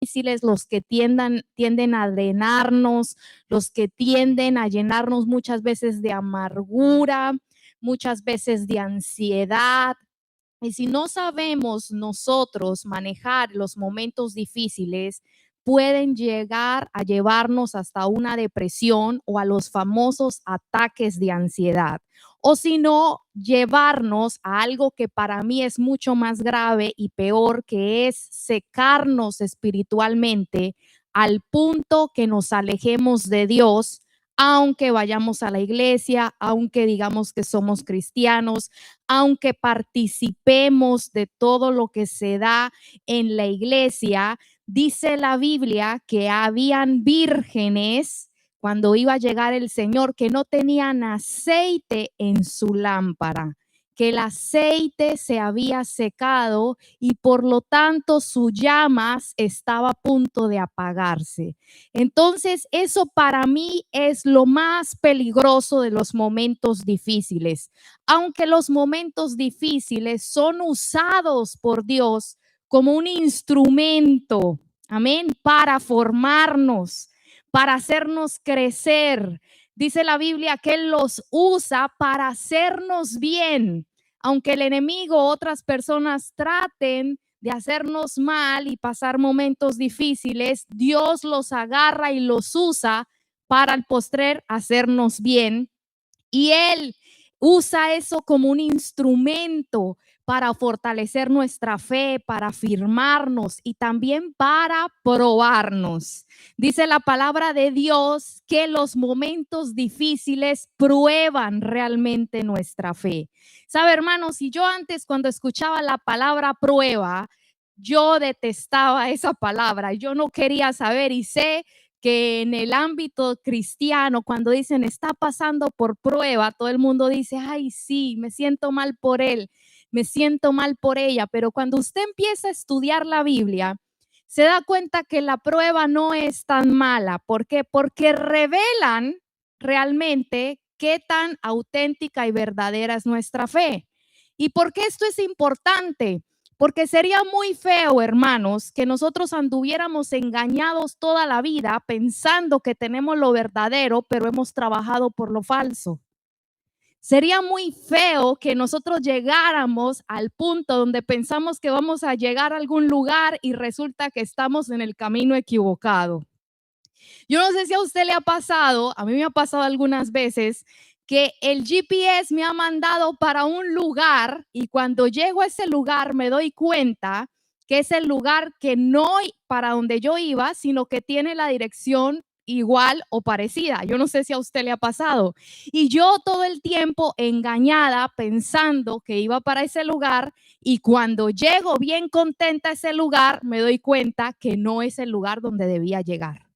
difíciles, los que tienden a drenarnos, los que tienden a llenarnos muchas veces de amargura, muchas veces de ansiedad. Y si no sabemos nosotros manejar los momentos difíciles, pueden llegar a llevarnos hasta una depresión o a los famosos ataques de ansiedad. O si no, llevarnos a algo que para mí es mucho más grave y peor, que es secarnos espiritualmente al punto que nos alejemos de Dios, aunque vayamos a la iglesia, aunque digamos que somos cristianos, aunque participemos de todo lo que se da en la iglesia. Dice la Biblia que habían vírgenes cuando iba a llegar el Señor que no tenían aceite en su lámpara, que el aceite se había secado y por lo tanto su llamas estaba a punto de apagarse. Entonces, eso para mí es lo más peligroso de los momentos difíciles. Aunque los momentos difíciles son usados por Dios como un instrumento, amén, para formarnos, para hacernos crecer. Dice la Biblia que Él los usa para hacernos bien. Aunque el enemigo, otras personas traten de hacernos mal y pasar momentos difíciles, Dios los agarra y los usa para al postrer hacernos bien. Y Él usa eso como un instrumento para fortalecer nuestra fe, para afirmarnos y también para probarnos. Dice la palabra de Dios que los momentos difíciles prueban realmente nuestra fe. ¿Sabe, hermanos? Si yo antes, cuando escuchaba la palabra prueba, yo detestaba esa palabra, yo no quería saber, y sé que en el ámbito cristiano, cuando dicen está pasando por prueba, todo el mundo dice, ay, sí, me siento mal por él, me siento mal por ella. Pero cuando usted empieza a estudiar la Biblia, se da cuenta que la prueba no es tan mala. ¿Por qué? Porque revelan realmente qué tan auténtica y verdadera es nuestra fe. ¿Y por qué esto es importante? Porque sería muy feo, hermanos, que nosotros anduviéramos engañados toda la vida pensando que tenemos lo verdadero, pero hemos trabajado por lo falso. Sería muy feo que nosotros llegáramos al punto donde pensamos que vamos a llegar a algún lugar y resulta que estamos en el camino equivocado. Yo no sé si a usted le ha pasado, a mí me ha pasado algunas veces, que el GPS me ha mandado para un lugar y cuando llego a ese lugar me doy cuenta que es el lugar que no para donde yo iba, sino que tiene la dirección igual o parecida. Yo no sé si a usted le ha pasado. Y yo todo el tiempo engañada pensando que iba para ese lugar y cuando llego bien contenta a ese lugar, me doy cuenta que no es el lugar donde debía llegar.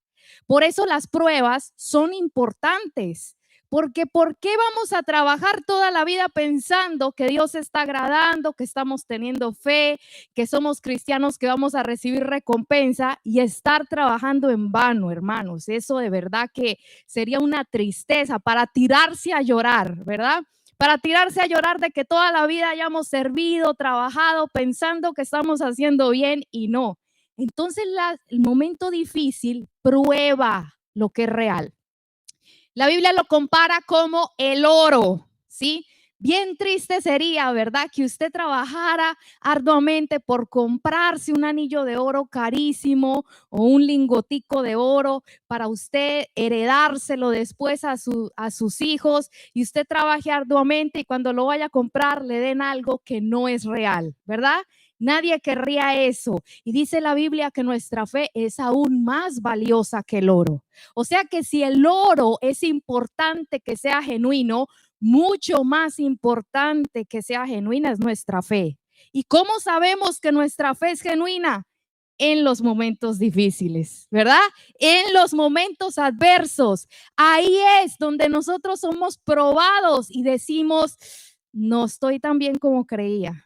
Por eso las pruebas son importantes, porque ¿por qué vamos a trabajar toda la vida pensando que Dios está agradando, que estamos teniendo fe, que somos cristianos, que vamos a recibir recompensa y estar trabajando en vano, hermanos? Eso de verdad que sería una tristeza para tirarse a llorar, ¿verdad? Para tirarse a llorar de que toda la vida hayamos servido, trabajado, pensando que estamos haciendo bien y no. Entonces el momento difícil prueba lo que es real. La Biblia lo compara como el oro, ¿sí? Bien triste sería, ¿verdad? Que usted trabajara arduamente por comprarse un anillo de oro carísimo o un lingotico de oro para usted heredárselo después a sus hijos y usted trabaje arduamente y cuando lo vaya a comprar le den algo que no es real, ¿verdad? Nadie querría eso. Y dice la Biblia que nuestra fe es aún más valiosa que el oro. O sea que si el oro es importante que sea genuino, mucho más importante que sea genuina es nuestra fe. ¿Y cómo sabemos que nuestra fe es genuina? En los momentos difíciles, ¿verdad? En los momentos adversos. Ahí es donde nosotros somos probados y decimos, no estoy tan bien como creía.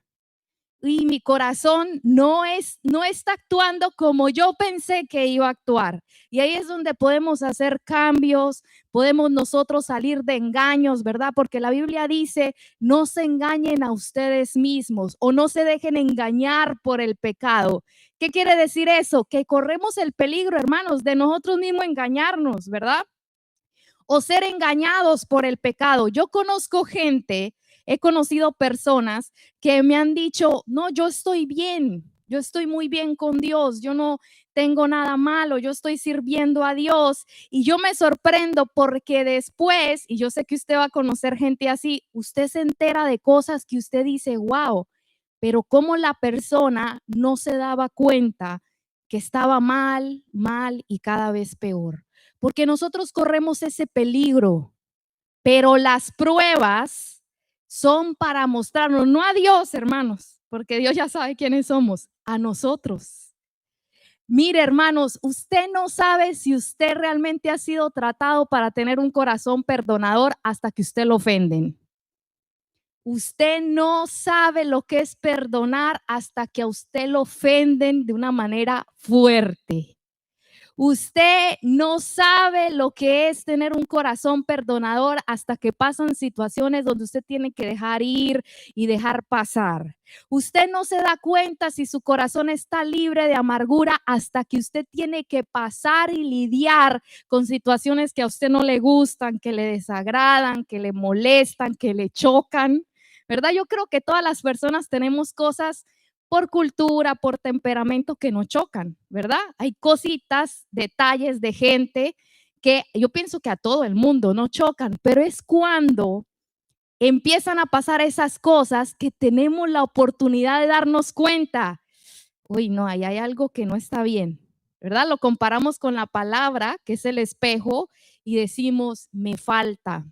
Y mi corazón no está actuando como yo pensé que iba a actuar. Y ahí es donde podemos hacer cambios, podemos nosotros salir de engaños, ¿verdad? Porque la Biblia dice, no se engañen a ustedes mismos o no se dejen engañar por el pecado, ¿Qué quiere decir eso? Que corremos el peligro, hermanos, de nosotros mismos engañarnos, ¿verdad? O ser engañados por el pecado. Yo conozco gente, he conocido personas que me han dicho, no, yo estoy bien, yo estoy muy bien con Dios, yo no tengo nada malo, yo estoy sirviendo a Dios. Y yo me sorprendo porque después, y yo sé que usted va a conocer gente así, usted se entera de cosas que usted dice, wow, pero cómo la persona no se daba cuenta que estaba mal, mal y cada vez peor. Porque nosotros corremos ese peligro, pero las pruebas son para mostrarnos, no a Dios, hermanos, porque Dios ya sabe quiénes somos, a nosotros. Mire, hermanos, usted no sabe si usted realmente ha sido tratado para tener un corazón perdonador hasta que usted lo ofenden. Usted no sabe lo que es perdonar hasta que a usted lo ofenden de una manera fuerte. Usted no sabe lo que es tener un corazón perdonador hasta que pasan situaciones donde usted tiene que dejar ir y dejar pasar. Usted no se da cuenta si su corazón está libre de amargura hasta que usted tiene que pasar y lidiar con situaciones que a usted no le gustan, que le desagradan, que le molestan, que le chocan, ¿verdad? Yo creo que todas las personas tenemos cosas por cultura, por temperamento que nos chocan, ¿verdad? Hay cositas, detalles de gente que yo pienso que a todo el mundo no chocan, pero es cuando empiezan a pasar esas cosas que tenemos la oportunidad de darnos cuenta. Uy, no, ahí hay algo que no está bien, ¿verdad? Lo comparamos con la palabra, que es el espejo, y decimos, me falta,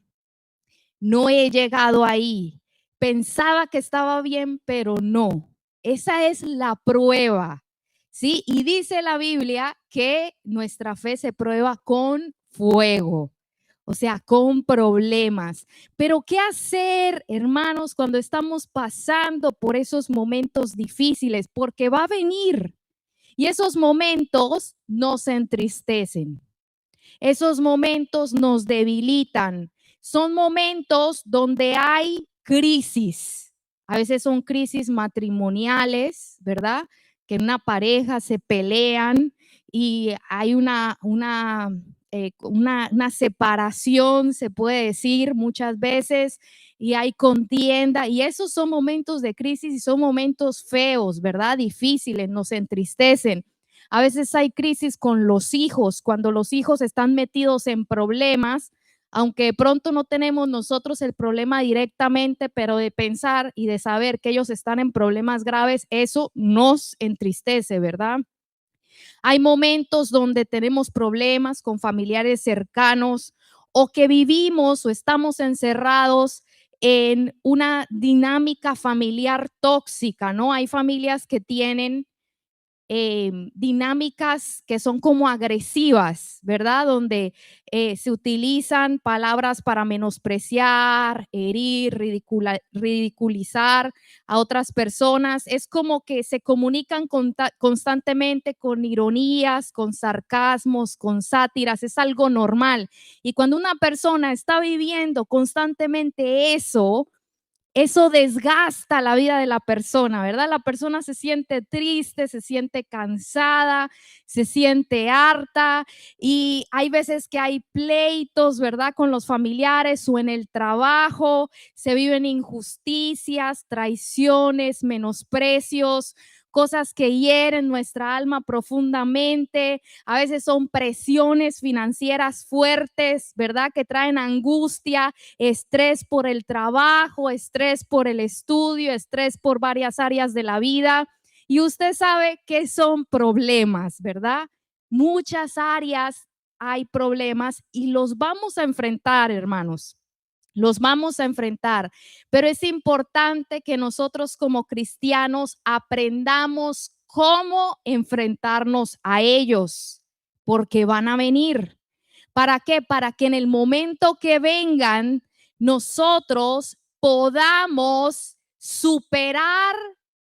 no he llegado ahí. Pensaba que estaba bien, pero no. Esa es la prueba, ¿sí? Y dice la Biblia que nuestra fe se prueba con fuego, o sea, con problemas. Pero ¿qué hacer, hermanos, cuando estamos pasando por esos momentos difíciles? Porque va a venir y esos momentos nos entristecen. Esos momentos nos debilitan. Son momentos donde hay crisis. A veces son crisis matrimoniales, ¿verdad? Que en una pareja se pelean y hay una separación, se puede decir muchas veces, y hay contienda. Y esos son momentos de crisis y son momentos feos, ¿verdad? Difíciles, nos entristecen. A veces hay crisis con los hijos, cuando los hijos están metidos en problemas, aunque de pronto no tenemos nosotros el problema directamente, pero de pensar y de saber que ellos están en problemas graves, eso nos entristece, ¿verdad? Hay momentos donde tenemos problemas con familiares cercanos o que vivimos o estamos encerrados en una dinámica familiar tóxica, ¿no? Hay familias que tienen dinámicas que son como agresivas, ¿verdad? Donde se utilizan palabras para menospreciar, herir, ridiculizar a otras personas. Es como que se comunican constantemente con ironías, con sarcasmos, con sátiras. Es algo normal. Y cuando una persona está viviendo constantemente eso desgasta la vida de la persona, ¿verdad? La persona se siente triste, se siente cansada, se siente harta y hay veces que hay pleitos, ¿verdad? Con los familiares o en el trabajo, se viven injusticias, traiciones, menosprecios, cosas que hieren nuestra alma profundamente. A veces son presiones financieras fuertes, ¿verdad? Que traen angustia, estrés por el trabajo, estrés por el estudio, estrés por varias áreas de la vida. Y usted sabe que son problemas, ¿verdad? Muchas áreas hay problemas y los vamos a enfrentar, hermanos. Los vamos a enfrentar, pero es importante que nosotros como cristianos aprendamos cómo enfrentarnos a ellos, porque van a venir. ¿Para qué? Para que en el momento que vengan, nosotros podamos superar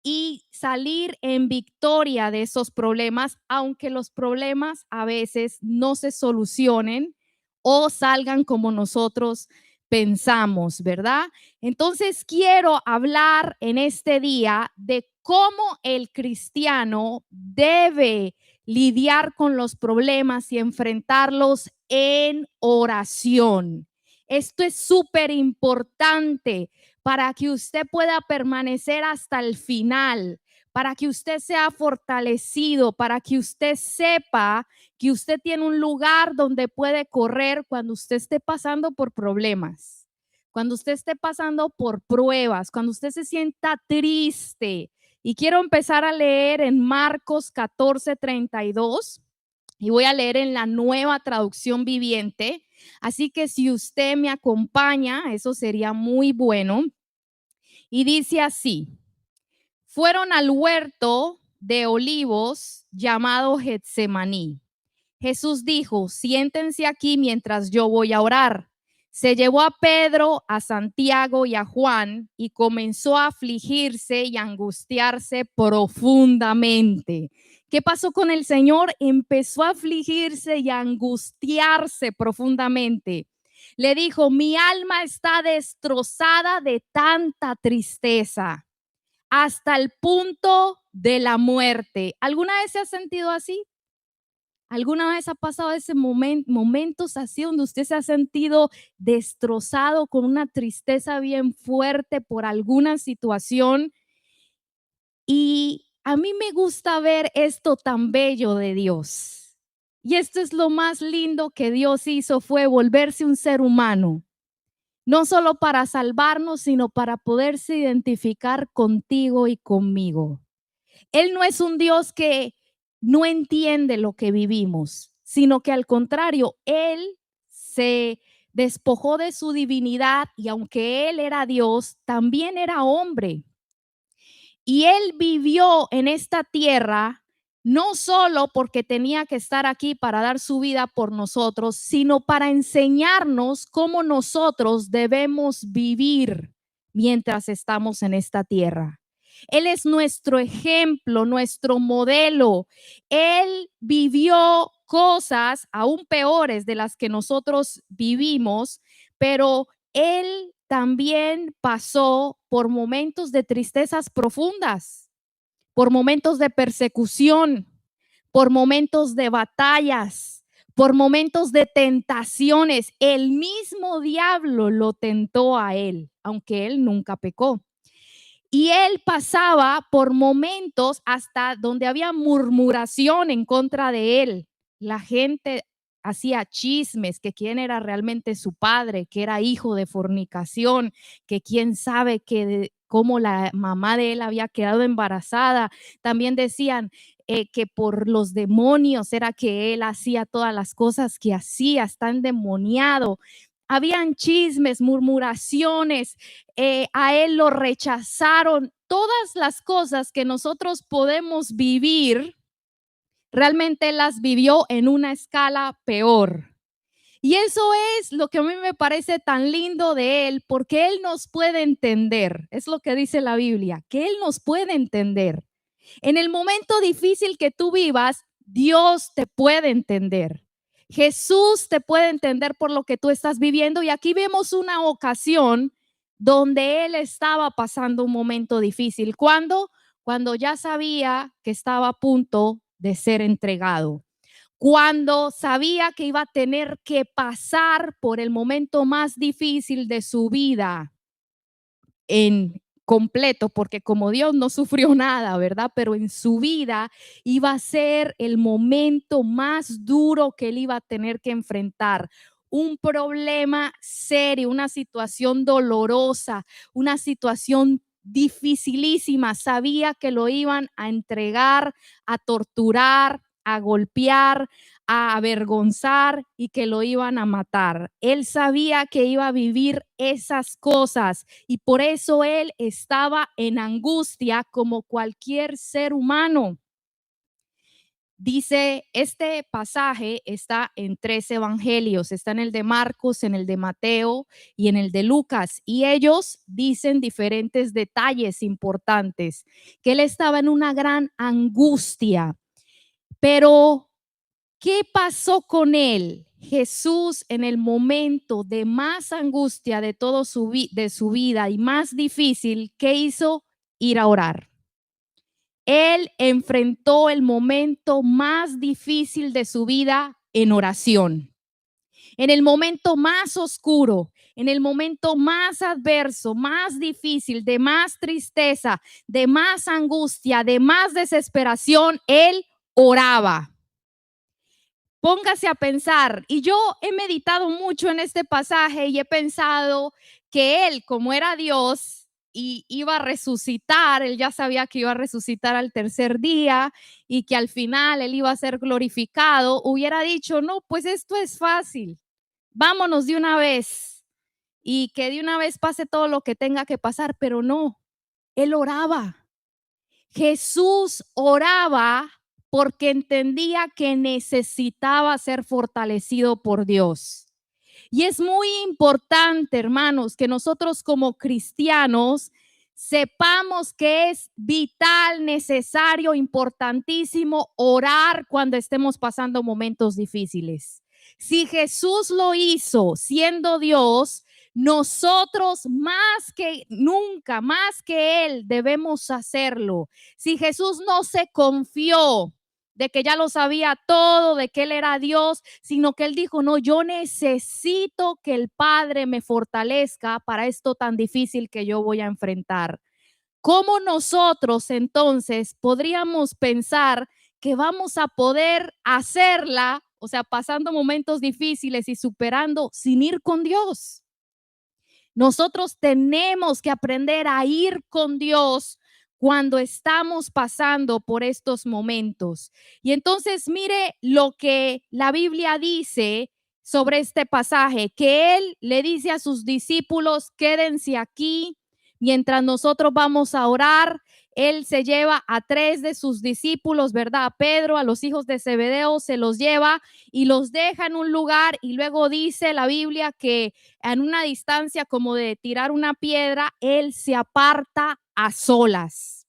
y salir en victoria de esos problemas, aunque los problemas a veces no se solucionen o salgan como nosotros pensamos, ¿verdad? Entonces quiero hablar en este día de cómo el cristiano debe lidiar con los problemas y enfrentarlos en oración. Esto es súper importante para que usted pueda permanecer hasta el final, para que usted sea fortalecido, para que usted sepa que usted tiene un lugar donde puede correr cuando usted esté pasando por problemas, cuando usted esté pasando por pruebas, cuando usted se sienta triste. Y quiero empezar a leer en Marcos 14:32 y voy a leer en la Nueva Traducción Viviente. Así que si usted me acompaña, eso sería muy bueno. Y dice así: fueron al huerto de olivos llamado Getsemaní. Jesús dijo: siéntense aquí mientras yo voy a orar. Se llevó a Pedro, a Santiago y a Juan y comenzó a afligirse y angustiarse profundamente. ¿Qué pasó con el Señor? Empezó a afligirse y a angustiarse profundamente. Le dijo: mi alma está destrozada de tanta tristeza, hasta el punto de la muerte. ¿Alguna vez se ha sentido así? ¿Alguna vez ha pasado ese momentos así donde usted se ha sentido destrozado con una tristeza bien fuerte por alguna situación? Y a mí me gusta ver esto tan bello de Dios. Y esto es lo más lindo que Dios hizo, fue volverse un ser humano, no solo para salvarnos, sino para poderse identificar contigo y conmigo. Él no es un Dios que no entiende lo que vivimos, sino que al contrario, Él se despojó de su divinidad y aunque Él era Dios, también era hombre. Y Él vivió en esta tierra no solo porque tenía que estar aquí para dar su vida por nosotros, sino para enseñarnos cómo nosotros debemos vivir mientras estamos en esta tierra. Él es nuestro ejemplo, nuestro modelo. Él vivió cosas aún peores de las que nosotros vivimos, pero Él también pasó por momentos de tristezas profundas, por momentos de persecución, por momentos de batallas, por momentos de tentaciones. El mismo diablo lo tentó a Él, aunque Él nunca pecó. Y Él pasaba por momentos hasta donde había murmuración en contra de Él. La gente hacía chismes, que quién era realmente su padre, que era hijo de fornicación, que quién sabe cómo la mamá de él había quedado embarazada. También decían que por los demonios era que él hacía todas las cosas que hacía, está endemoniado. Habían chismes, murmuraciones, a él lo rechazaron. Todas las cosas que nosotros podemos vivir, realmente las vivió en una escala peor. Y eso es lo que a mí me parece tan lindo de Él, porque Él nos puede entender. Es lo que dice la Biblia, que Él nos puede entender. En el momento difícil que tú vivas, Dios te puede entender. Jesús te puede entender por lo que tú estás viviendo. Y aquí vemos una ocasión donde Él estaba pasando un momento difícil. ¿Cuándo? Cuando ya sabía que estaba a punto de ser entregado, cuando sabía que iba a tener que pasar por el momento más difícil de su vida en completo, porque como Dios no sufrió nada, ¿verdad? Pero en su vida iba a ser el momento más duro que él iba a tener que enfrentar. Un problema serio, una situación dolorosa, una situación dificilísima. Sabía que lo iban a entregar, a torturar, a golpear, a avergonzar y que lo iban a matar. Él sabía que iba a vivir esas cosas y por eso él estaba en angustia como cualquier ser humano. Dice, este pasaje está en 3 evangelios, está en el de Marcos, en el de Mateo y en el de Lucas, y ellos dicen diferentes detalles importantes, que él estaba en una gran angustia, pero ¿Qué pasó con él? Jesús, en el momento de más angustia de todo de su vida y más difícil, ¿qué hizo? Ir a orar. Él enfrentó el momento más difícil de su vida en oración. En el momento más oscuro, en el momento más adverso, más difícil, de más tristeza, de más angustia, de más desesperación, él oraba. Póngase a pensar, y yo he meditado mucho en este pasaje y he pensado que él, como era Dios y iba a resucitar, él ya sabía que iba a resucitar al tercer día y que al final él iba a ser glorificado, hubiera dicho, no, pues esto es fácil, vámonos de una vez y que de una vez pase todo lo que tenga que pasar, pero no, él oraba. Jesús oraba porque entendía que necesitaba ser fortalecido por Dios. Y es muy importante, hermanos, que nosotros como cristianos sepamos que es vital, necesario, importantísimo orar cuando estemos pasando momentos difíciles. Si Jesús lo hizo siendo Dios, nosotros más que nunca, más que Él, debemos hacerlo. Si Jesús no se confió de que ya lo sabía todo, de que Él era Dios, sino que Él dijo, no, yo necesito que el Padre me fortalezca para esto tan difícil que yo voy a enfrentar. ¿Cómo nosotros entonces podríamos pensar que vamos a poder hacerla, o sea, pasando momentos difíciles y superando sin ir con Dios? Nosotros tenemos que aprender a ir con Dios cuando estamos pasando por estos momentos. Y entonces mire lo que la Biblia dice sobre este pasaje, que Él le dice a sus discípulos, quédense aquí mientras nosotros vamos a orar. Él se lleva a 3 de sus discípulos, ¿verdad? A Pedro, a los hijos de Zebedeo, se los lleva y los deja en un lugar y luego dice la Biblia que en una distancia como de tirar una piedra, él se aparta a solas.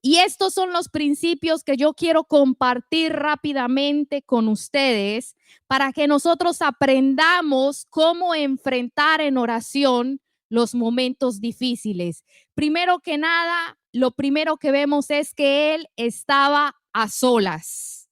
Y estos son los principios que yo quiero compartir rápidamente con ustedes para que nosotros aprendamos cómo enfrentar en oración los momentos difíciles. Primero que nada, lo primero que vemos es que él estaba a solas.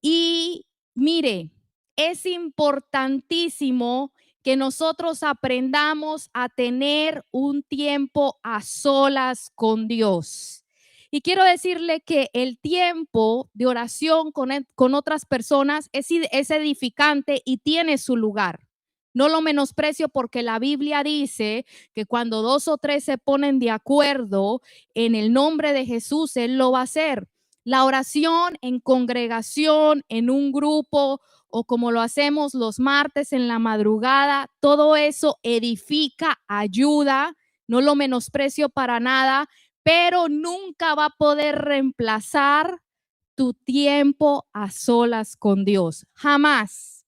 Y mire, es importantísimo que nosotros aprendamos a tener un tiempo a solas con Dios. Y quiero decirle que el tiempo de oración con otras personas es edificante y tiene su lugar. No lo menosprecio porque la Biblia dice que cuando 2 o 3 se ponen de acuerdo en el nombre de Jesús, Él lo va a hacer. La oración en congregación, en un grupo o como lo hacemos los martes en la madrugada, todo eso edifica, ayuda, no lo menosprecio para nada, pero nunca va a poder reemplazar tu tiempo a solas con Dios, jamás.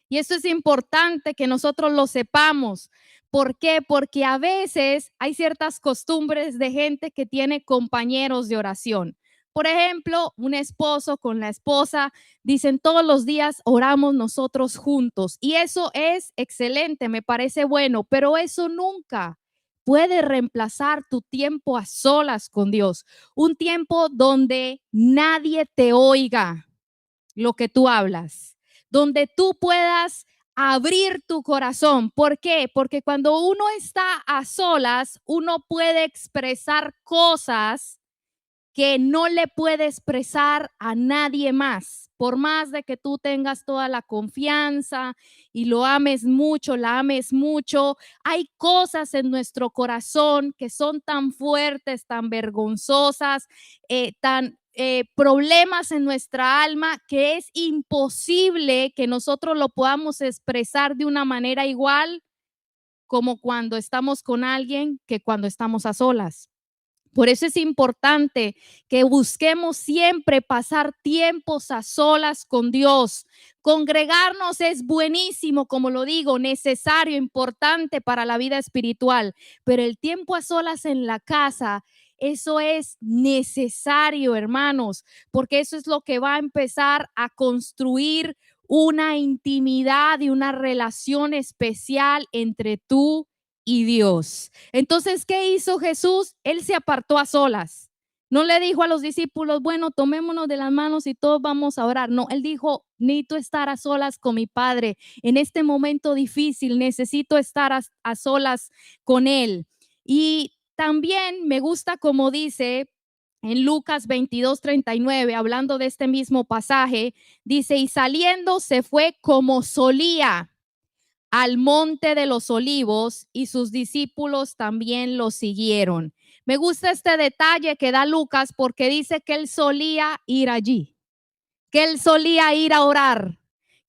Y esto es importante que nosotros lo sepamos. ¿Por qué? Porque a veces hay ciertas costumbres de gente que tiene compañeros de oración. Por ejemplo, un esposo con la esposa dicen todos los días oramos nosotros juntos y eso es excelente, me parece bueno, pero eso nunca puede reemplazar tu tiempo a solas con Dios, un tiempo donde nadie te oiga lo que tú hablas, donde tú puedas abrir tu corazón. ¿Por qué? Porque cuando uno está a solas, uno puede expresar cosas que no le puede expresar a nadie más. Por más de que tú tengas toda la confianza y lo ames mucho, la ames mucho, hay cosas en nuestro corazón que son tan fuertes, tan vergonzosas, tan problemas en nuestra alma que es imposible que nosotros lo podamos expresar de una manera igual como cuando estamos con alguien que cuando estamos a solas. Por eso es importante que busquemos siempre pasar tiempos a solas con Dios. Congregarnos es buenísimo, como lo digo, necesario, importante para la vida espiritual, pero el tiempo a solas en la casa Eso es necesario, hermanos, porque eso es lo que va a empezar a construir una intimidad y una relación especial entre tú y Dios. Entonces, ¿qué hizo Jesús? Él se apartó a solas. No le dijo a los discípulos, bueno, tomémonos de las manos y todos vamos a orar. No, él dijo, necesito estar a solas con mi Padre. En este momento difícil, necesito estar a solas con Él. Y también me gusta como dice en Lucas 22:39, hablando de este mismo pasaje, dice, y saliendo se fue como solía al monte de los olivos y sus discípulos también lo siguieron. Me gusta este detalle que da Lucas porque dice que él solía ir allí, que él solía ir a orar,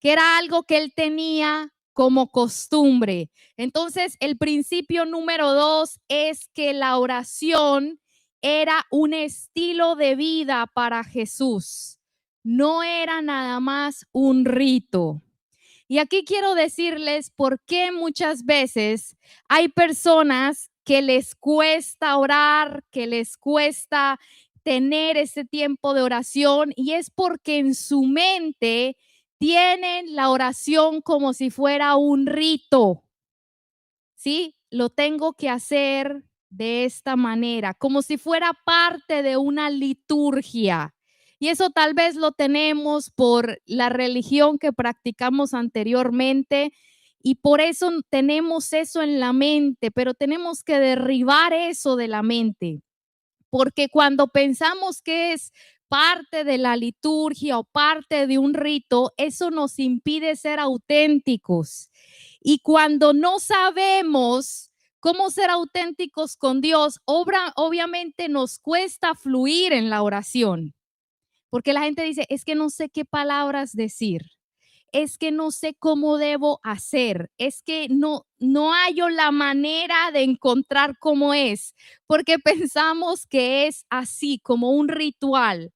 que era algo que él tenía como costumbre. Entonces, el principio número 2 es que la oración era un estilo de vida para Jesús. No era nada más un rito. Y aquí quiero decirles por qué muchas veces hay personas que les cuesta orar, que les cuesta tener ese tiempo de oración, y es porque en su mente tienen la oración como si fuera un rito. ¿Sí? Lo tengo que hacer de esta manera, como si fuera parte de una liturgia. Y eso tal vez lo tenemos por la religión que practicamos anteriormente y por eso tenemos eso en la mente, pero tenemos que derribar eso de la mente, porque cuando pensamos que es parte de la liturgia o parte de un rito, eso nos impide ser auténticos. Y cuando no sabemos cómo ser auténticos con Dios, obviamente nos cuesta fluir en la oración, porque la gente dice, es que no sé qué palabras decir, es que no sé cómo debo hacer, es que no hallo la manera de encontrar cómo es, porque pensamos que es así, como un ritual.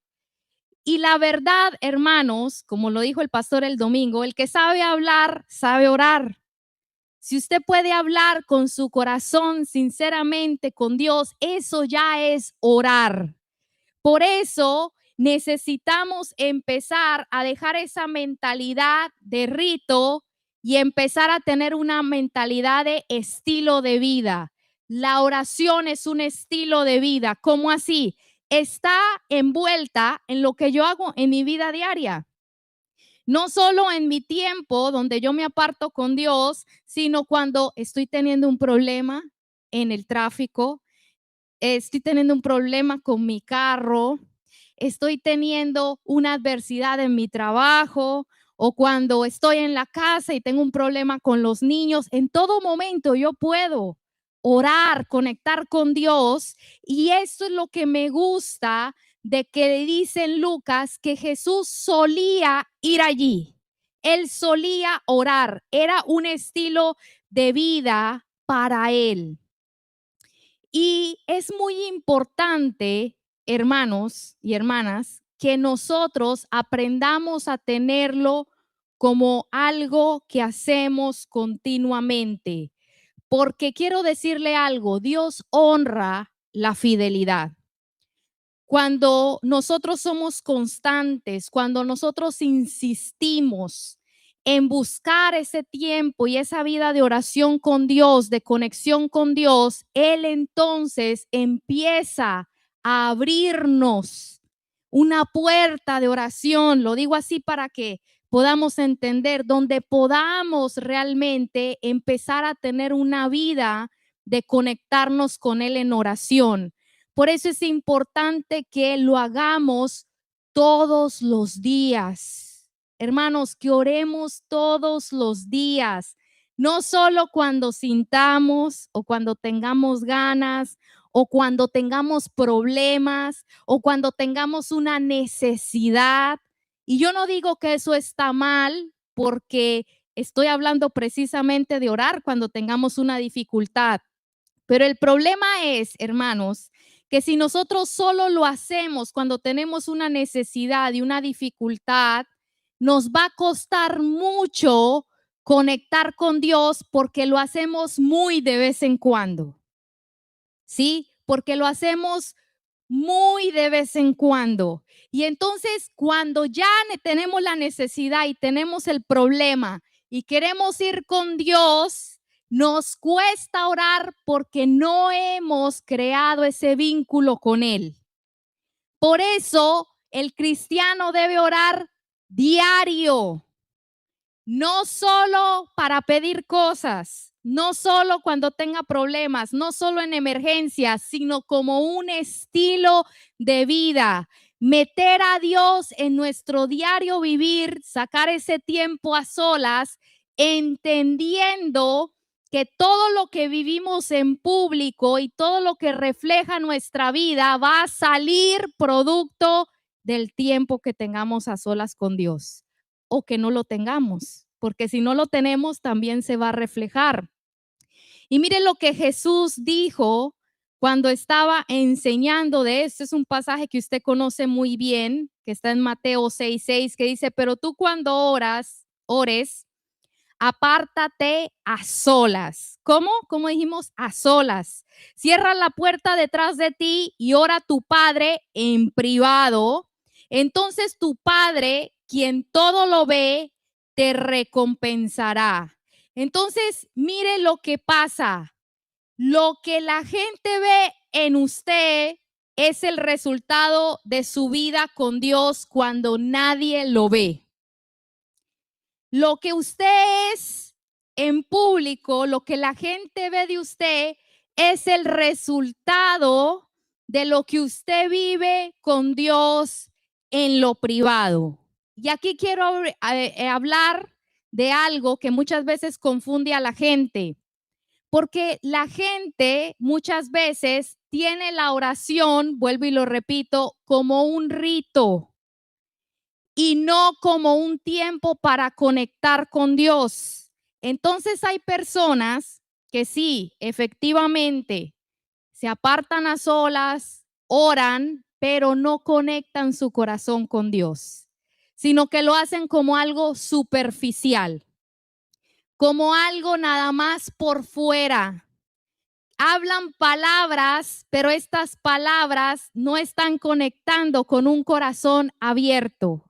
Y la verdad, hermanos, como lo dijo el pastor el domingo, el que sabe hablar, sabe orar. Si usted puede hablar con su corazón sinceramente con Dios, eso ya es orar. Por eso necesitamos empezar a dejar esa mentalidad de rito y empezar a tener una mentalidad de estilo de vida. La oración es un estilo de vida. ¿Cómo así? Está envuelta en lo que yo hago en mi vida diaria. No solo en mi tiempo donde yo me aparto con Dios, sino cuando estoy teniendo un problema en el tráfico, estoy teniendo un problema con mi carro, estoy teniendo una adversidad en mi trabajo o cuando estoy en la casa y tengo un problema con los niños. En todo momento yo puedo orar, conectar con Dios, y eso es lo que me gusta de que dice en Lucas que Jesús solía ir allí. Él solía orar, era un estilo de vida para él. Y es muy importante, hermanos y hermanas, que nosotros aprendamos a tenerlo como algo que hacemos continuamente. Porque quiero decirle algo, Dios honra la fidelidad. Cuando nosotros somos constantes, cuando nosotros insistimos en buscar ese tiempo y esa vida de oración con Dios, de conexión con Dios, Él entonces empieza a abrirnos una puerta de oración. Lo digo así para que podamos entender, donde podamos realmente empezar a tener una vida de conectarnos con Él en oración. Por eso es importante que lo hagamos todos los días. Hermanos, que oremos todos los días, no solo cuando sintamos o cuando tengamos ganas o cuando tengamos problemas o cuando tengamos una necesidad. Y yo no digo que eso está mal, porque estoy hablando precisamente de orar cuando tengamos una dificultad. Pero el problema es, hermanos, que si nosotros solo lo hacemos cuando tenemos una necesidad y una dificultad, nos va a costar mucho conectar con Dios porque lo hacemos muy de vez en cuando. ¿Sí? Porque lo hacemos muy de vez en cuando. Y entonces cuando ya tenemos la necesidad y tenemos el problema y queremos ir con Dios, nos cuesta orar porque no hemos creado ese vínculo con Él. Por eso el cristiano debe orar diario, no solo para pedir cosas, no solo cuando tenga problemas, no solo en emergencias, sino como un estilo de vida. Meter a Dios en nuestro diario vivir, sacar ese tiempo a solas, entendiendo que todo lo que vivimos en público y todo lo que refleja nuestra vida va a salir producto del tiempo que tengamos a solas con Dios o que no lo tengamos, porque si no lo tenemos también se va a reflejar. Y mire lo que Jesús dijo cuando estaba enseñando de esto. Es un pasaje que usted conoce muy bien, que está en Mateo 6:6, que dice, pero tú cuando ores, apártate a solas. ¿Cómo? ¿Cómo dijimos? A solas. Cierra la puerta detrás de ti y ora a tu Padre en privado. Entonces tu Padre, quien todo lo ve, te recompensará. Entonces, mire lo que pasa. Lo que la gente ve en usted es el resultado de su vida con Dios cuando nadie lo ve. Lo que usted es en público, lo que la gente ve de usted, es el resultado de lo que usted vive con Dios en lo privado. Y aquí quiero hablar de algo que muchas veces confunde a la gente, porque la gente muchas veces tiene la oración, vuelvo y lo repito, como un rito y no como un tiempo para conectar con Dios. Entonces hay personas que sí, efectivamente, se apartan a solas, oran, pero no conectan su corazón con Dios, sino que lo hacen como algo superficial, como algo nada más por fuera. Hablan palabras, pero estas palabras no están conectando con un corazón abierto.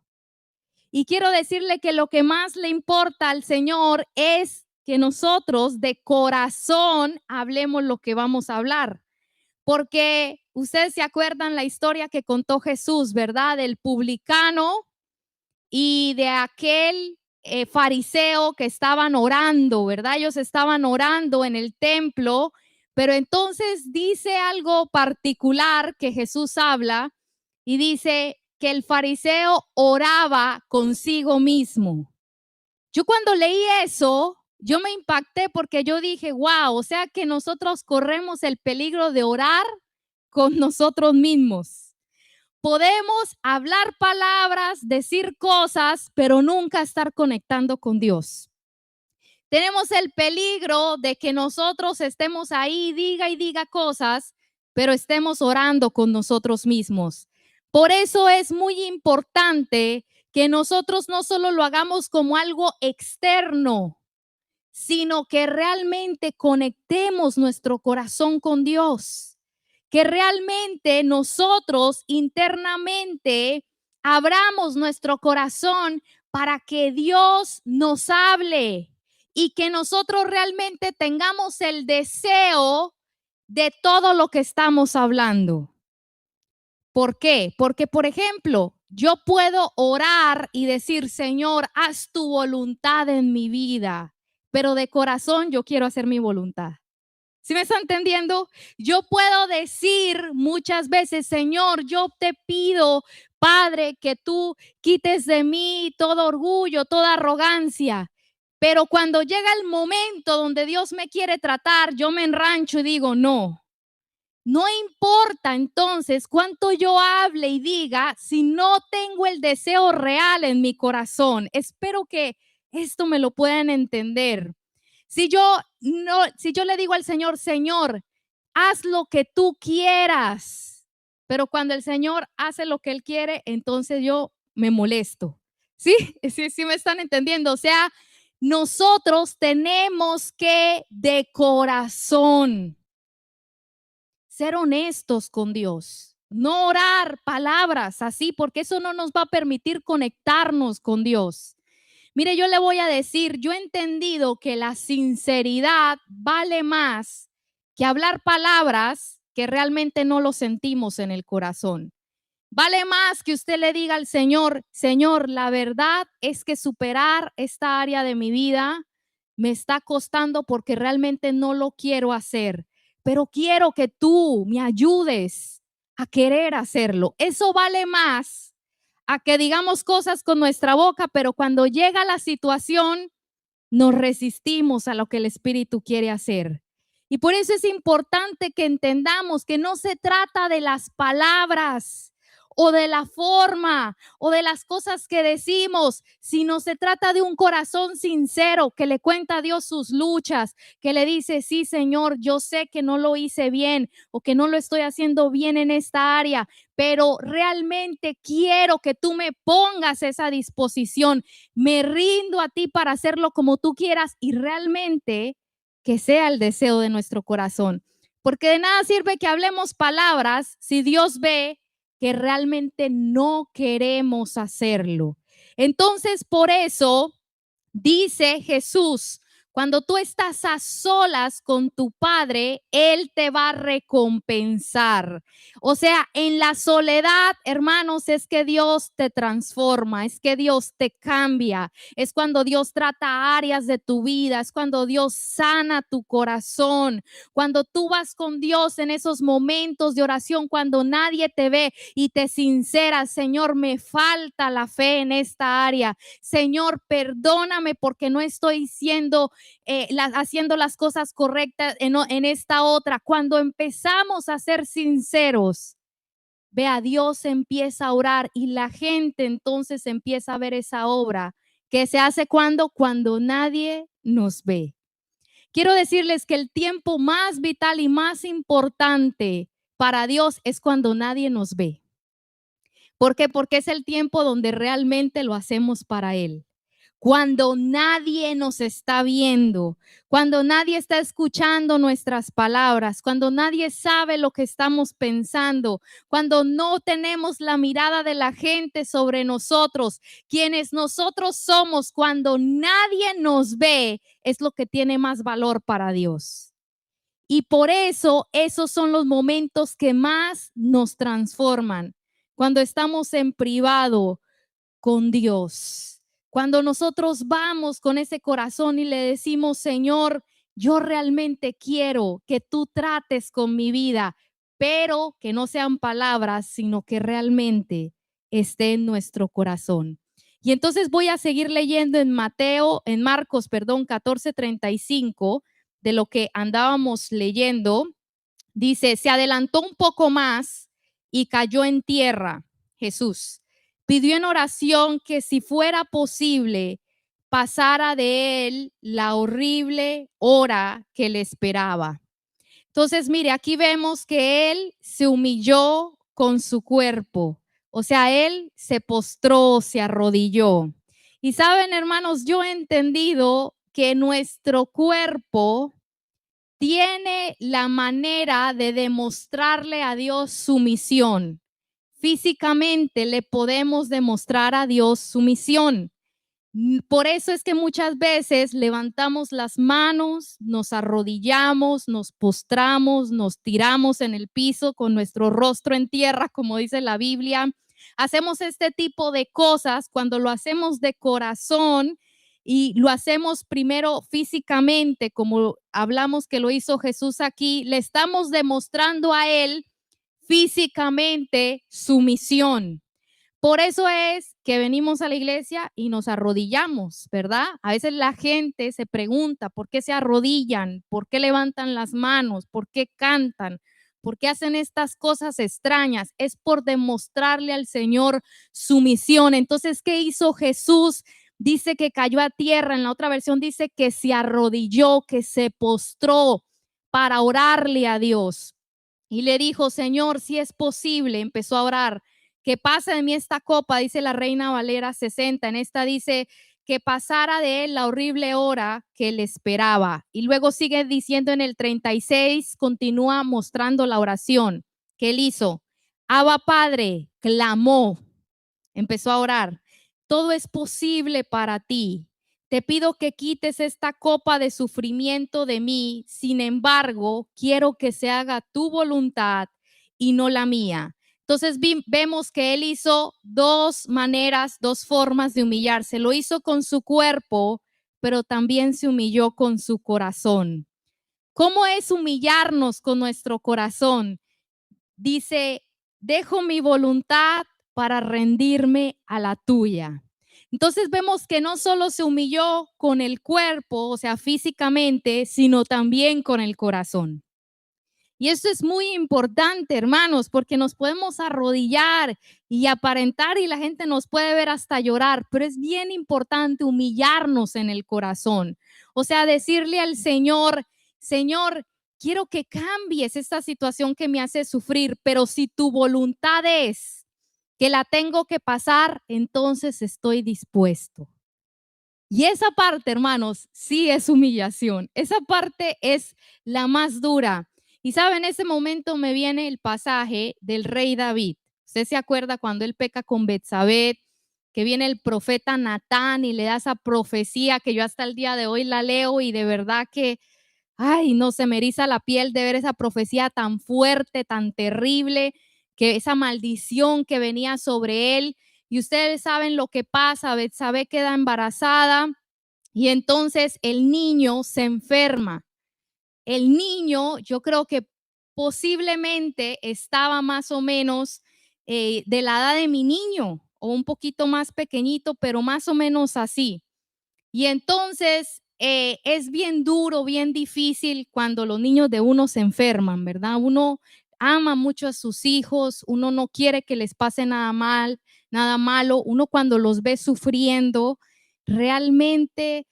Y quiero decirle que lo que más le importa al Señor es que nosotros de corazón hablemos lo que vamos a hablar. Porque ustedes se acuerdan la historia que contó Jesús, ¿verdad? Del publicano y de aquel fariseo que estaban orando, ¿verdad? Ellos estaban orando en el templo, pero entonces dice algo particular que Jesús habla y dice que el fariseo oraba consigo mismo. Yo cuando leí eso, yo me impacté porque yo dije, wow, o sea que nosotros corremos el peligro de orar con nosotros mismos. Podemos hablar palabras, decir cosas, pero nunca estar conectando con Dios. Tenemos el peligro de que nosotros estemos ahí, diga y diga cosas, pero estemos orando con nosotros mismos. Por eso es muy importante que nosotros no solo lo hagamos como algo externo, sino que realmente conectemos nuestro corazón con Dios, que realmente nosotros internamente abramos nuestro corazón para que Dios nos hable y que nosotros realmente tengamos el deseo de todo lo que estamos hablando. ¿Por qué? Porque, por ejemplo, yo puedo orar y decir, Señor, haz tu voluntad en mi vida, pero de corazón yo quiero hacer mi voluntad. ¿Sí me está entendiendo? Yo puedo decir muchas veces, Señor, yo te pido, Padre, que tú quites de mí todo orgullo, toda arrogancia. Pero cuando llega el momento donde Dios me quiere tratar, yo me enrancho y digo, no. No importa entonces cuánto yo hable y diga si no tengo el deseo real en mi corazón. Espero que esto me lo puedan entender. Si yo le digo al Señor, Señor, haz lo que tú quieras, pero cuando el Señor hace lo que Él quiere, entonces yo me molesto. ¿Sí? Sí me están entendiendo. O sea, nosotros tenemos que de corazón ser honestos con Dios. no orar palabras así, porque eso no nos va a permitir conectarnos con Dios. Mire, yo le voy a decir, yo he entendido que la sinceridad vale más que hablar palabras que realmente no lo sentimos en el corazón. Vale más que usted le diga al Señor, Señor, la verdad es que superar esta área de mi vida me está costando porque realmente no lo quiero hacer, pero quiero que tú me ayudes a querer hacerlo. Eso vale más a que digamos cosas con nuestra boca, pero cuando llega la situación nos resistimos a lo que el Espíritu quiere hacer. Y por eso es importante que entendamos que no se trata de las palabras o de la forma o de las cosas que decimos, sino se trata de un corazón sincero que le cuenta a Dios sus luchas, que le dice, sí, Señor, yo sé que no lo hice bien o que no lo estoy haciendo bien en esta área, pero realmente quiero que tú me pongas esa disposición. Me rindo a ti para hacerlo como tú quieras y realmente que sea el deseo de nuestro corazón. Porque de nada sirve que hablemos palabras si Dios ve que realmente no queremos hacerlo. Entonces, por eso dice Jesús, cuando tú estás a solas con tu Padre, Él te va a recompensar. O sea, en la soledad, hermanos, es que Dios te transforma, es que Dios te cambia, es cuando Dios trata áreas de tu vida, es cuando Dios sana tu corazón, cuando tú vas con Dios en esos momentos de oración, cuando nadie te ve y te sinceras, Señor, me falta la fe en esta área. Señor, perdóname porque no estoy haciendo las cosas correctas en esta otra. Cuando empezamos a ser sinceros, vea, Dios empieza a orar y la gente entonces empieza a ver esa obra que se hace cuando nadie nos ve. Quiero decirles que el tiempo más vital y más importante para Dios es cuando nadie nos ve. ¿Por qué? Porque es el tiempo donde realmente lo hacemos para Él. Cuando nadie nos está viendo, cuando nadie está escuchando nuestras palabras, cuando nadie sabe lo que estamos pensando, cuando no tenemos la mirada de la gente sobre nosotros, quienes nosotros somos, cuando nadie nos ve, es lo que tiene más valor para Dios. Y por eso esos son los momentos que más nos transforman, cuando estamos en privado con Dios. Cuando nosotros vamos con ese corazón y le decimos, Señor, yo realmente quiero que tú trates con mi vida, pero que no sean palabras, sino que realmente esté en nuestro corazón. Y entonces voy a seguir leyendo en Marcos, 14:35, de lo que andábamos leyendo. Dice, se adelantó un poco más y cayó en tierra. Jesús pidió en oración que si fuera posible, pasara de él la horrible hora que le esperaba. Entonces, mire, aquí vemos que él se humilló con su cuerpo. O sea, él se postró, se arrodilló. Y saben, hermanos, yo he entendido que nuestro cuerpo tiene la manera de demostrarle a Dios su misión. Físicamente le podemos demostrar a Dios su misión. Por eso es que muchas veces levantamos las manos, nos arrodillamos, nos postramos, nos tiramos en el piso con nuestro rostro en tierra, como dice la Biblia. Hacemos este tipo de cosas cuando lo hacemos de corazón y lo hacemos primero físicamente, como hablamos que lo hizo Jesús aquí. Le estamos demostrando a Él físicamente su misión. Por eso es que venimos a la iglesia y nos arrodillamos, ¿verdad? A veces la gente se pregunta por qué se arrodillan, por qué levantan las manos, por qué cantan, por qué hacen estas cosas extrañas. Es por demostrarle al Señor su misión. Entonces, ¿qué hizo Jesús? Dice que cayó a tierra. En la otra versión dice que se arrodilló, que se postró para orarle a Dios. Y le dijo, Señor, si es posible, empezó a orar, que pase de mí esta copa, dice la Reina Valera 60. En esta dice que pasara de él la horrible hora que le esperaba. Y luego sigue diciendo en el 36, continúa mostrando la oración que él hizo. Abba Padre, clamó, empezó a orar. Todo es posible para ti. Te pido que quites esta copa de sufrimiento de mí. Sin embargo, quiero que se haga tu voluntad y no la mía. Entonces vemos que él hizo dos maneras, dos formas de humillarse. Lo hizo con su cuerpo, pero también se humilló con su corazón. ¿Cómo es humillarnos con nuestro corazón? Dice, dejo mi voluntad para rendirme a la tuya. Entonces vemos que no solo se humilló con el cuerpo, o sea, físicamente, sino también con el corazón. Y esto es muy importante, hermanos, porque nos podemos arrodillar y aparentar y la gente nos puede ver hasta llorar, pero es bien importante humillarnos en el corazón. O sea, decirle al Señor, Señor, quiero que cambies esta situación que me hace sufrir, pero si tu voluntad es que la tengo que pasar, entonces estoy dispuesto. Y esa parte, hermanos, sí es humillación. Esa parte es la más dura. Y sabe, en ese momento me viene el pasaje del rey David. Usted se acuerda cuando él peca con Betsabé, que viene el profeta Natán y le da esa profecía que yo hasta el día de hoy la leo y de verdad que, ay, no, se me eriza la piel de ver esa profecía tan fuerte, tan terrible, que esa maldición que venía sobre él. Y ustedes saben lo que pasa, Betsabé queda embarazada y entonces el niño se enferma. El niño, yo creo que posiblemente estaba más o menos de la edad de mi niño o un poquito más pequeñito, pero más o menos así. Y entonces es bien duro, bien difícil cuando los niños de uno se enferman, ¿verdad? Uno ama mucho a sus hijos, uno no quiere que les pase nada mal, nada malo. Uno cuando los ve sufriendo, realmente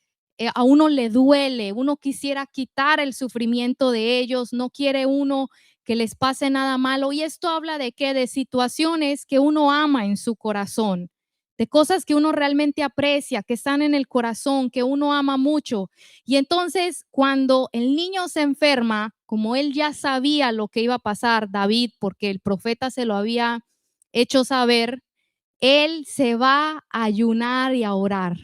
a uno le duele, uno quisiera quitar el sufrimiento de ellos, no quiere uno que les pase nada malo. Y esto habla de qué, de situaciones que uno ama en su corazón, de cosas que uno realmente aprecia, que están en el corazón, que uno ama mucho. Y entonces cuando el niño se enferma, como él ya sabía lo que iba a pasar, David, porque el profeta se lo había hecho saber, él se va a ayunar y a orar.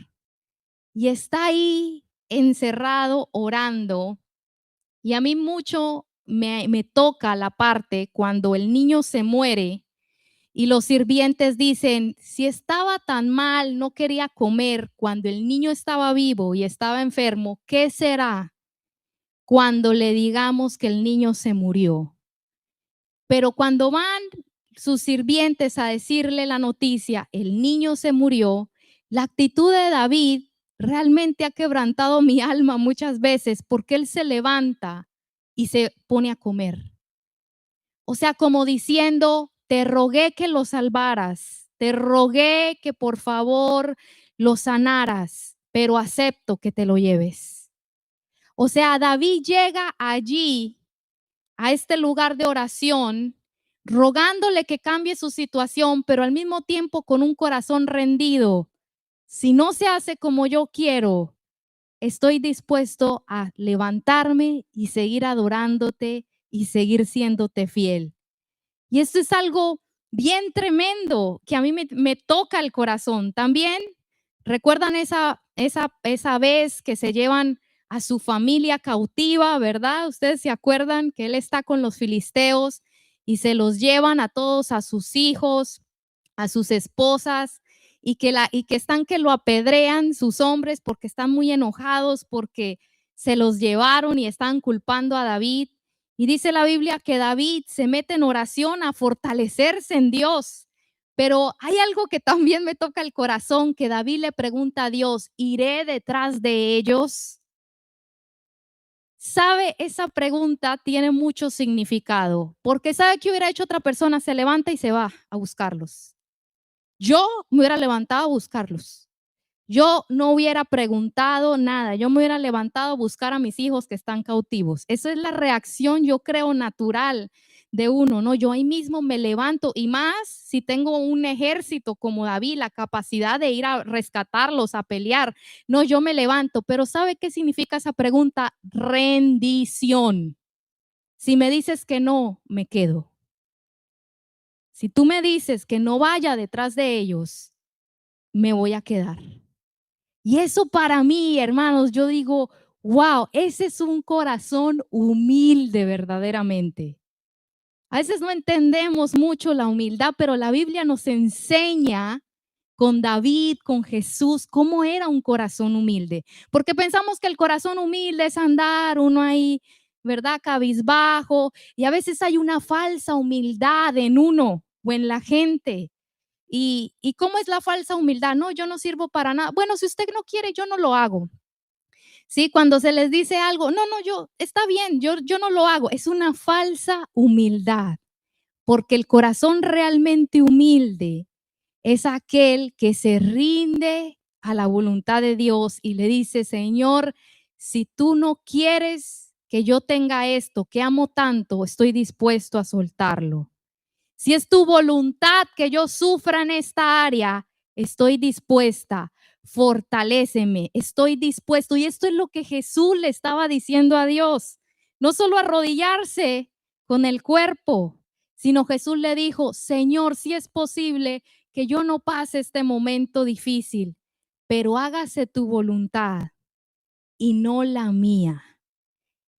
Y está ahí encerrado orando. Y a mí mucho me toca la parte cuando el niño se muere y los sirvientes dicen, si estaba tan mal, no quería comer cuando el niño estaba vivo y estaba enfermo, ¿qué será cuando le digamos que el niño se murió? Pero cuando van sus sirvientes a decirle la noticia, el niño se murió, la actitud de David realmente ha quebrantado mi alma muchas veces porque él se levanta y se pone a comer. O sea, como diciendo, te rogué que lo salvaras, te rogué que por favor lo sanaras, pero acepto que te lo lleves. O sea, David llega allí, a este lugar de oración, rogándole que cambie su situación, pero al mismo tiempo con un corazón rendido. Si no se hace como yo quiero, estoy dispuesto a levantarme y seguir adorándote y seguir siéndote fiel. Y esto es algo bien tremendo que a mí me toca el corazón. También recuerdan esa vez que se llevan a su familia cautiva, ¿verdad? Ustedes se acuerdan que él está con los filisteos y se los llevan a todos, a sus hijos, a sus esposas y que están que lo apedrean sus hombres porque están muy enojados porque se los llevaron y están culpando a David. Y dice la Biblia que David se mete en oración a fortalecerse en Dios. Pero hay algo que también me toca el corazón, que David le pregunta a Dios, ¿iré detrás de ellos? Sabe, esa pregunta tiene mucho significado, porque sabe que hubiera hecho otra persona, se levanta y se va a buscarlos. Yo me hubiera levantado a buscarlos. Yo no hubiera preguntado nada, yo me hubiera levantado a buscar a mis hijos que están cautivos. Esa es la reacción, yo creo, natural de uno, ¿no? Yo ahí mismo me levanto y más si tengo un ejército como David, la capacidad de ir a rescatarlos, a pelear. No, yo me levanto, pero ¿sabe qué significa esa pregunta? Rendición. Si me dices que no, me quedo. Si tú me dices que no vaya detrás de ellos, me voy a quedar. Y eso para mí, hermanos, yo digo, wow, ese es un corazón humilde verdaderamente. A veces no entendemos mucho la humildad, pero la Biblia nos enseña con David, con Jesús, cómo era un corazón humilde. Porque pensamos que el corazón humilde es andar uno ahí, ¿verdad? Cabizbajo. Y a veces hay una falsa humildad en uno o en la gente. ¿Y cómo es la falsa humildad? No, yo no sirvo para nada. Bueno, si usted no quiere, yo no lo hago. Sí, cuando se les dice algo, no, está bien, yo no lo hago. Es una falsa humildad, porque el corazón realmente humilde es aquel que se rinde a la voluntad de Dios y le dice, Señor, si tú no quieres que yo tenga esto, que amo tanto, estoy dispuesto a soltarlo. Si es tu voluntad que yo sufra en esta área, estoy dispuesta. Fortaléceme, estoy dispuesto. Y esto es lo que Jesús le estaba diciendo a Dios. No solo arrodillarse con el cuerpo, sino Jesús le dijo, Señor, si es posible que yo no pase este momento difícil, pero hágase tu voluntad y no la mía.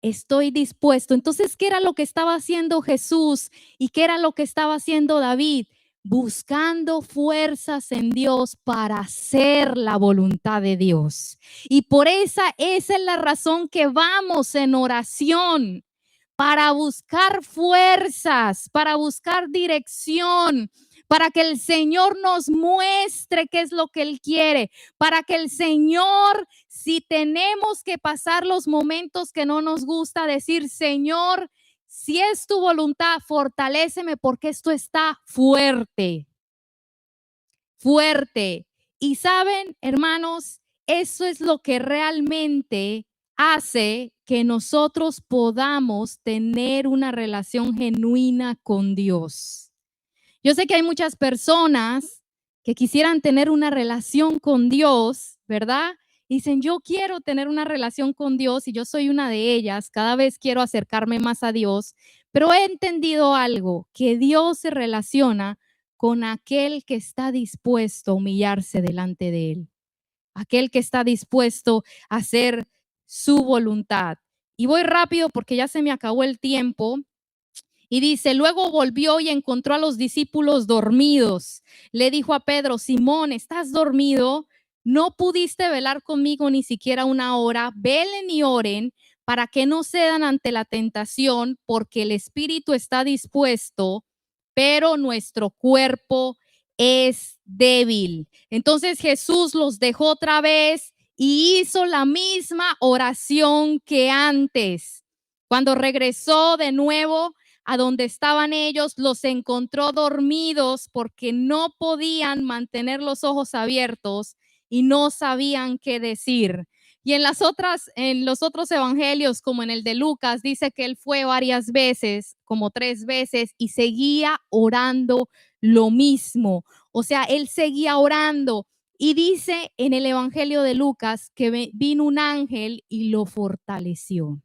Estoy dispuesto. Entonces, ¿qué era lo que estaba haciendo Jesús y qué era lo que estaba haciendo David? Buscando fuerzas en Dios para hacer la voluntad de Dios. Y por esa es la razón que vamos en oración, para buscar fuerzas, para buscar dirección, para que el Señor nos muestre qué es lo que Él quiere, para que el Señor, si tenemos que pasar los momentos que no nos gusta, decir, Señor, si es tu voluntad, fortaléceme porque esto está fuerte, fuerte. Y saben, hermanos, eso es lo que realmente hace que nosotros podamos tener una relación genuina con Dios. Yo sé que hay muchas personas que quisieran tener una relación con Dios, ¿verdad? Dicen, yo quiero tener una relación con Dios y yo soy una de ellas. Cada vez quiero acercarme más a Dios, pero he entendido algo, que Dios se relaciona con aquel que está dispuesto a humillarse delante de Él, aquel que está dispuesto a hacer su voluntad. Y voy rápido porque ya se me acabó el tiempo. Y dice, luego volvió y encontró a los discípulos dormidos. Le dijo a Pedro, Simón, ¿estás dormido? ¿No pudiste velar conmigo ni siquiera una hora? Velen y oren para que no cedan ante la tentación, porque el espíritu está dispuesto, pero nuestro cuerpo es débil. Entonces Jesús los dejó otra vez y hizo la misma oración que antes. Cuando regresó de nuevo a donde estaban ellos, los encontró dormidos porque no podían mantener los ojos abiertos y no sabían qué decir. Y en los otros evangelios, como en el de Lucas, dice que él fue varias veces, como 3 veces, y seguía orando lo mismo. O sea, él seguía orando. Y dice en el evangelio de Lucas que vino un ángel y lo fortaleció.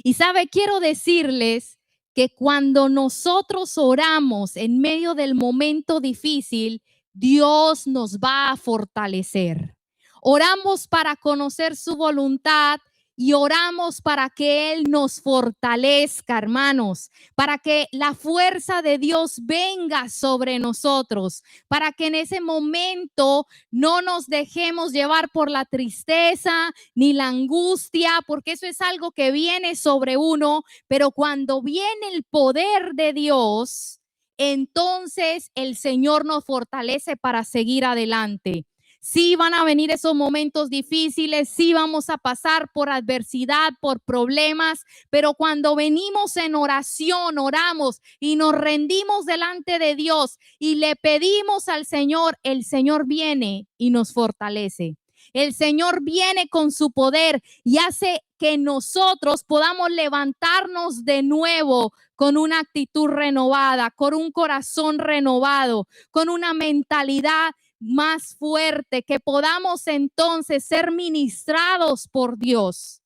Y sabe, quiero decirles que cuando nosotros oramos en medio del momento difícil, Dios nos va a fortalecer. Oramos para conocer su voluntad y oramos para que Él nos fortalezca, hermanos, para que la fuerza de Dios venga sobre nosotros, para que en ese momento no nos dejemos llevar por la tristeza ni la angustia, porque eso es algo que viene sobre uno, pero cuando viene el poder de Dios, entonces el Señor nos fortalece para seguir adelante. Sí van a venir esos momentos difíciles, sí vamos a pasar por adversidad, por problemas, pero cuando venimos en oración, oramos y nos rendimos delante de Dios y le pedimos al Señor, el Señor viene y nos fortalece. El Señor viene con su poder y hace que nosotros podamos levantarnos de nuevo con una actitud renovada, con un corazón renovado, con una mentalidad más fuerte, que podamos entonces ser ministrados por Dios.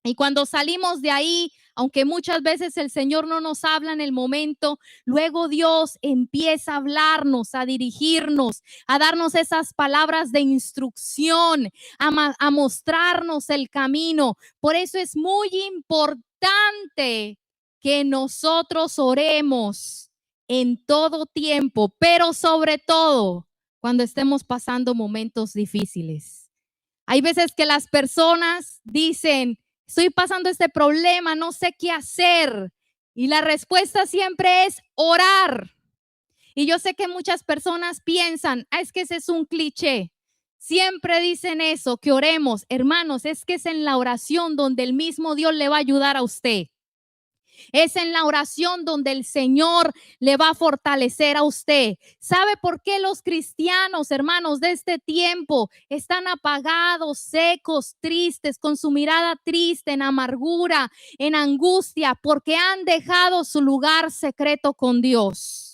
Y cuando salimos de ahí, aunque muchas veces el Señor no nos habla en el momento, luego Dios empieza a hablarnos, a dirigirnos, a darnos esas palabras de instrucción, a mostrarnos el camino. Por eso es muy importante que nosotros oremos en todo tiempo, pero sobre todo cuando estemos pasando momentos difíciles. Hay veces que las personas dicen, estoy pasando este problema, no sé qué hacer. Y la respuesta siempre es orar. Y yo sé que muchas personas piensan, es que ese es un cliché. Siempre dicen eso, que oremos. Hermanos, es que es en la oración donde el mismo Dios le va a ayudar a usted. Es en la oración donde el Señor le va a fortalecer a usted. ¿Sabe por qué los cristianos, hermanos, de este tiempo están apagados, secos, tristes, con su mirada triste, en amargura, en angustia? Porque han dejado su lugar secreto con Dios.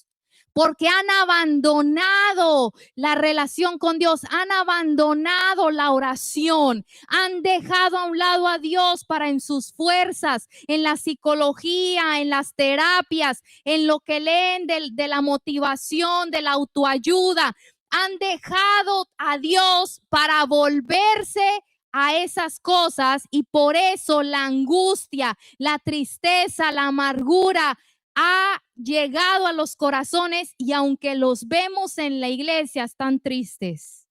Porque han abandonado la relación con Dios, han abandonado la oración, han dejado a un lado a Dios para en sus fuerzas, en la psicología, en las terapias, en lo que leen de la motivación, de la autoayuda. Han dejado a Dios para volverse a esas cosas y por eso la angustia, la tristeza, la amargura ha llegado a los corazones y aunque los vemos en la iglesia están tristes.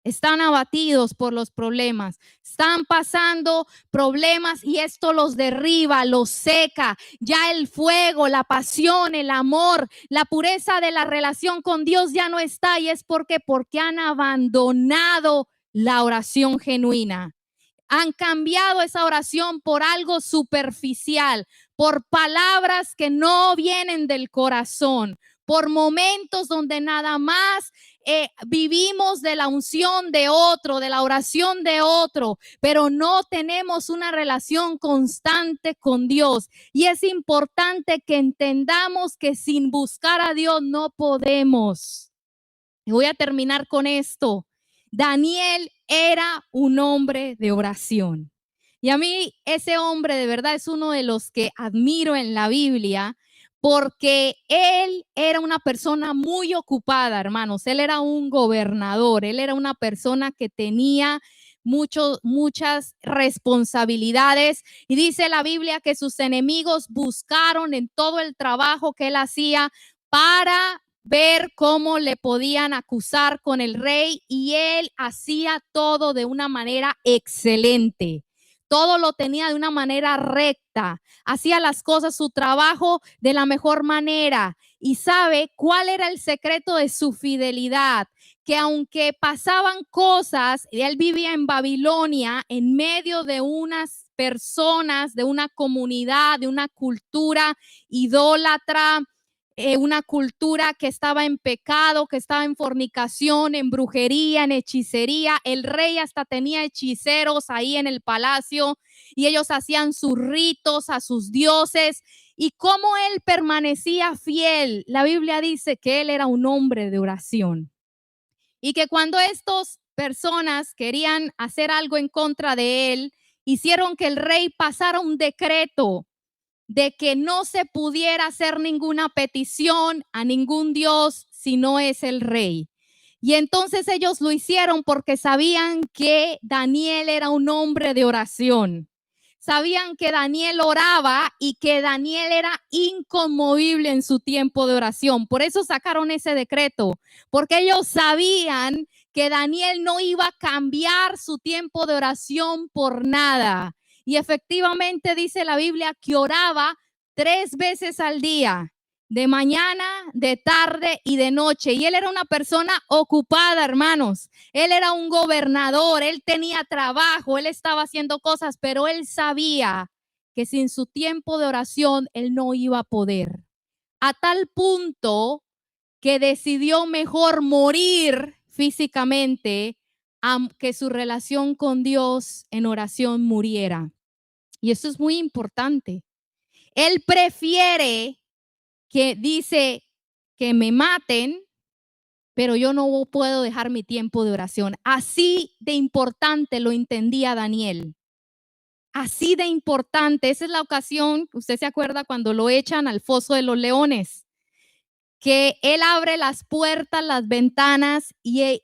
Están abatidos por los problemas, están pasando problemas y esto los derriba, los seca. Ya el fuego, la pasión, el amor, la pureza de la relación con Dios ya no está y es porque han abandonado la oración genuina. Han cambiado esa oración por algo superficial, por palabras que no vienen del corazón, por momentos donde nada más vivimos de la unción de otro, de la oración de otro, pero no tenemos una relación constante con Dios. Y es importante que entendamos que sin buscar a Dios no podemos. Y voy a terminar con esto. Daniel era un hombre de oración. Y a mí ese hombre de verdad es uno de los que admiro en la Biblia porque él era una persona muy ocupada, hermanos. Él era un gobernador, él era una persona que tenía muchas responsabilidades. Y dice la Biblia que sus enemigos buscaron en todo el trabajo que él hacía para ver cómo le podían acusar con el rey y él hacía todo de una manera excelente. Todo lo tenía de una manera recta, hacía las cosas, su trabajo de la mejor manera. ¿Y sabe cuál era el secreto de su fidelidad? Que aunque pasaban cosas, él vivía en Babilonia, en medio de unas personas, de una comunidad, de una cultura idólatra, una cultura que estaba en pecado, que estaba en fornicación, en brujería, en hechicería. El rey hasta tenía hechiceros ahí en el palacio y ellos hacían sus ritos a sus dioses. Y cómo él permanecía fiel. La Biblia dice que él era un hombre de oración y que cuando estas personas querían hacer algo en contra de él, hicieron que el rey pasara un decreto de que no se pudiera hacer ninguna petición a ningún Dios si no es el rey. Y entonces ellos lo hicieron porque sabían que Daniel era un hombre de oración. Sabían que Daniel oraba y que Daniel era inconmovible en su tiempo de oración. Por eso sacaron ese decreto, porque ellos sabían que Daniel no iba a cambiar su tiempo de oración por nada. Y efectivamente dice la Biblia que oraba 3 veces al día, de mañana, de tarde y de noche. Y él era una persona ocupada, hermanos. Él era un gobernador, él tenía trabajo, él estaba haciendo cosas, pero él sabía que sin su tiempo de oración él no iba a poder. A tal punto que decidió mejor morir físicamente que su relación con Dios en oración muriera. Y eso es muy importante. Él prefiere que dice que me maten, pero yo no puedo dejar mi tiempo de oración. Así de importante lo entendía Daniel. Así de importante. Esa es la ocasión, usted se acuerda cuando lo echan al foso de los leones, que él abre las puertas, las ventanas y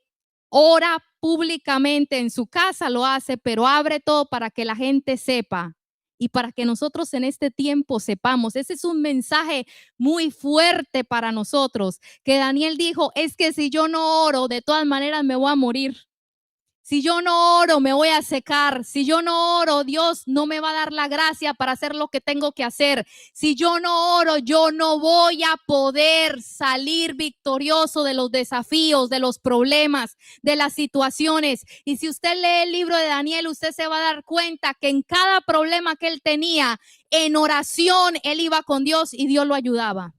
ora públicamente en su casa, lo hace, pero abre todo para que la gente sepa y para que nosotros en este tiempo sepamos. Ese es un mensaje muy fuerte para nosotros, que Daniel dijo, es que si yo no oro, de todas maneras me voy a morir. Si yo no oro, me voy a secar. Si yo no oro, Dios no me va a dar la gracia para hacer lo que tengo que hacer. Si yo no oro, yo no voy a poder salir victorioso de los desafíos, de los problemas, de las situaciones. Y si usted lee el libro de Daniel, usted se va a dar cuenta que en cada problema que él tenía, en oración, él iba con Dios y Dios lo ayudaba.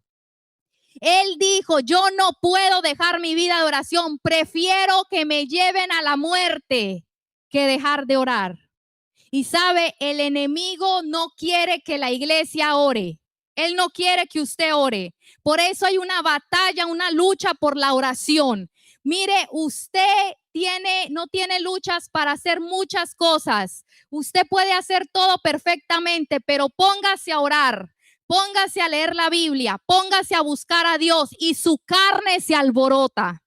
Él dijo, yo no puedo dejar mi vida de oración, prefiero que me lleven a la muerte que dejar de orar. Y sabe, el enemigo no quiere que la iglesia ore. Él no quiere que usted ore. Por eso hay una batalla, una lucha por la oración. Mire, usted no tiene luchas para hacer muchas cosas. Usted puede hacer todo perfectamente, pero póngase a orar. Póngase a leer la Biblia, póngase a buscar a Dios y su carne se alborota.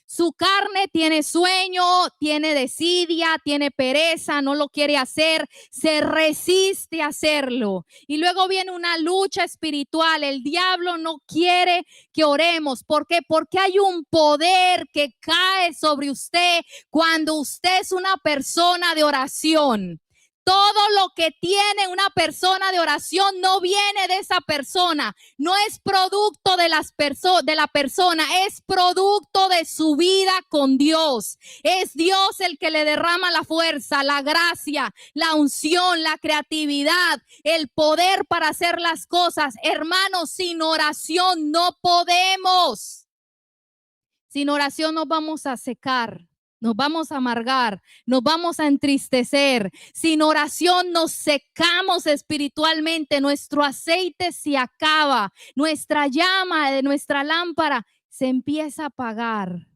Su carne tiene sueño, tiene desidia, tiene pereza, no lo quiere hacer, se resiste a hacerlo. Y luego viene una lucha espiritual. El diablo no quiere que oremos. ¿Por qué? Porque hay un poder que cae sobre usted cuando usted es una persona de oración. Todo lo que tiene una persona de oración no viene de esa persona, no es producto de la persona, es producto de su vida con Dios. Es Dios el que le derrama la fuerza, la gracia, la unción, la creatividad, el poder para hacer las cosas. Hermanos, sin oración no podemos. Sin oración nos vamos a secar. Nos vamos a amargar, nos vamos a entristecer. Sin oración nos secamos espiritualmente, nuestro aceite se acaba, nuestra llama de nuestra lámpara se empieza a apagar.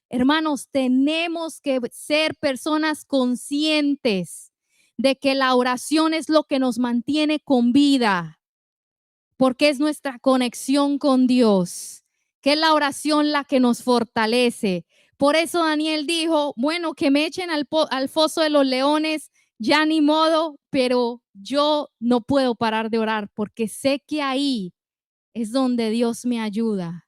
Hermanos, tenemos que ser personas conscientes de que la oración es lo que nos mantiene con vida, porque es nuestra conexión con Dios, que es la oración la que nos fortalece. Por eso Daniel dijo, bueno, que me echen al foso de los leones, ya ni modo, pero yo no puedo parar de orar porque sé que ahí es donde Dios me ayuda.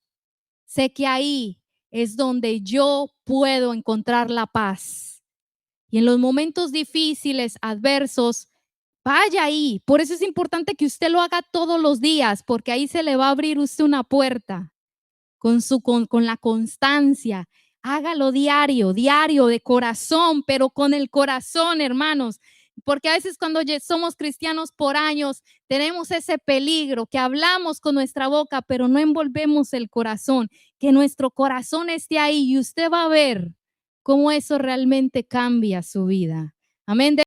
Sé que ahí es donde yo puedo encontrar la paz. Y en los momentos difíciles, adversos, vaya ahí. Por eso es importante que usted lo haga todos los días, porque ahí se le va a abrir usted una puerta con la constancia. Hágalo diario, de corazón, pero con el corazón, hermanos. Porque a veces cuando somos cristianos por años, tenemos ese peligro que hablamos con nuestra boca, pero no envolvemos el corazón. Que nuestro corazón esté ahí y usted va a ver cómo eso realmente cambia su vida. Amén.